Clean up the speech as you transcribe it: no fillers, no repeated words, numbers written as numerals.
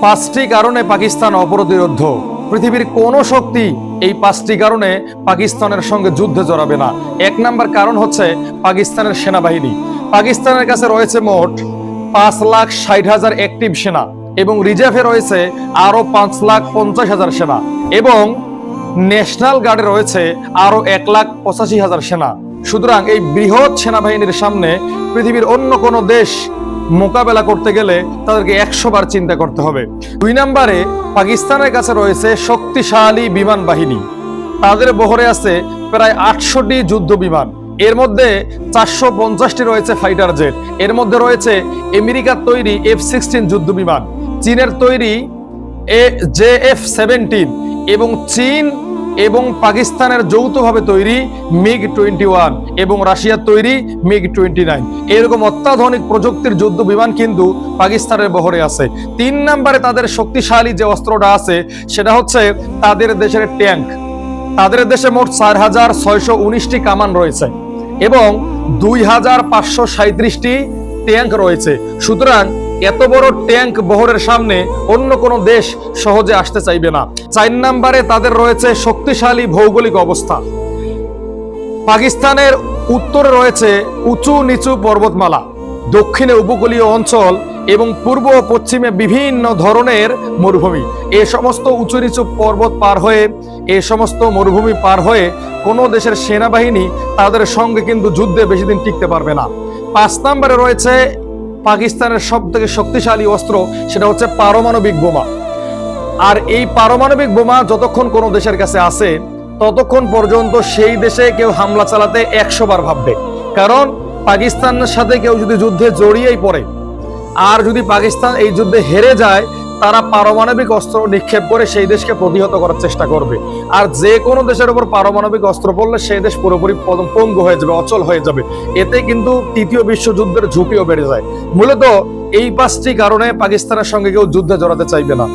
পাঁচটি কারণে পাকিস্তান অপ্রতিরোধ্য। পৃথিবীর কোনো শক্তি এই পাঁচটি কারণে পাকিস্তানের সঙ্গে যুদ্ধে জড়াবে না। 1 নাম্বার কারণ হচ্ছে পাকিস্তানের সেনাবাহিনী। পাকিস্তানের কাছে রয়েছে মোট 5,60,000 অ্যাক্টিভ সেনা এবং রিজার্ভে রয়েছে আরো 5,50,000 সেনা এবং ন্যাশনাল গার্ডে রয়েছে আরো 1,85,000 সেনা। সুতরাং এই বৃহৎ সেনাবাহিনীর সামনে পৃথিবীর অন্য কোনো দেশ মোকাবেলা করতে গেলে তাদেরকে 100 বার চিন্তা করতে হবে। 2 নম্বরে পাকিস্তানের কাছে রয়েছে শক্তিশালী বিমান বাহিনী। তাদের বহরে আছে প্রায় 800টি যুদ্ধ বিমান। এর মধ্যে 450টি রয়েছে ফাইটার জেট। এর মধ্যে রয়েছে আমেরিকার তৈরি F-16 যুদ্ধ বিমান, চীনের তৈরি JF-17 এবং চীন এবং পাকিস্তানের যৌথভাবে তৈরি MiG-21 এবং রাশিয়ার তৈরি MiG-29। এরকম অত্যাধুনিক প্রযুক্তির যুদ্ধ বিমান কিন্তু পাকিস্তানের বহরে আছে। 3 নম্বরে তাদের শক্তিশালী যে অস্ত্রটা আছে সেটা হচ্ছে তাদের দেশের ট্যাঙ্ক। তাদের দেশে মোট 4,619টি কামান রয়েছে এবং 2,537টি ট্যাঙ্ক রয়েছে। সুতরাং এত বড় ট্যাঙ্ক বহরের সামনে অন্য কোনো দেশ সহজে আসতে চাইবে না। 4 নম্বরে তাদের রয়েছে শক্তিশালী ভৌগোলিক অবস্থা। পাকিস্তানের উত্তরে রয়েছে উঁচু নিচু পর্বতমালা, দক্ষিণে উপকূলীয় অঞ্চল এবং পূর্ব ও পশ্চিমে বিভিন্ন ধরনের মরুভূমি। এই সমস্ত উঁচু নিচু পর্বত পার হয়ে, এই সমস্ত মরুভূমি পার হয়ে কোনো দেশের সেনাবাহিনী তাদের সঙ্গে কিন্তু যুদ্ধে বেশি দিন টিকতে পারবে না। 5 নম্বরে রয়েছে পাকিস্তানের সবথেকে শক্তিশালী অস্ত্র, সেটা হচ্ছে পারমাণবিক বোমা। আর এই পারমাণবিক বোমা যতক্ষণ কোনো দেশের কাছে আছে ততক্ষণ পর্যন্ত সেই দেশে কেউ হামলা চালাতে 100 বার ভাববে। কারণ পাকিস্তানের সাথে কেউ যদি যুদ্ধে জড়িয়েই পড়ে আর যদি পাকিস্তান এই যুদ্ধে হেরে যায়, তারা পারমাণবিক অস্ত্র নিক্ষেপ করে সেই দেশকে প্রতিহত করার চেষ্টা করবে। আর যে কোনো দেশের উপর পারমাণবিক অস্ত্র পড়লে সেই দেশ পুরোপুরি পঙ্গু হয়ে যাবে, অচল হয়ে যাবে। এতে কিন্তু তৃতীয় বিশ্বযুদ্ধের ঝুঁকিও বেড়ে যায়। মূলত এই 5টি কারণে পাকিস্তানের সঙ্গে কেউ যুদ্ধে জড়াতে চাইবে না।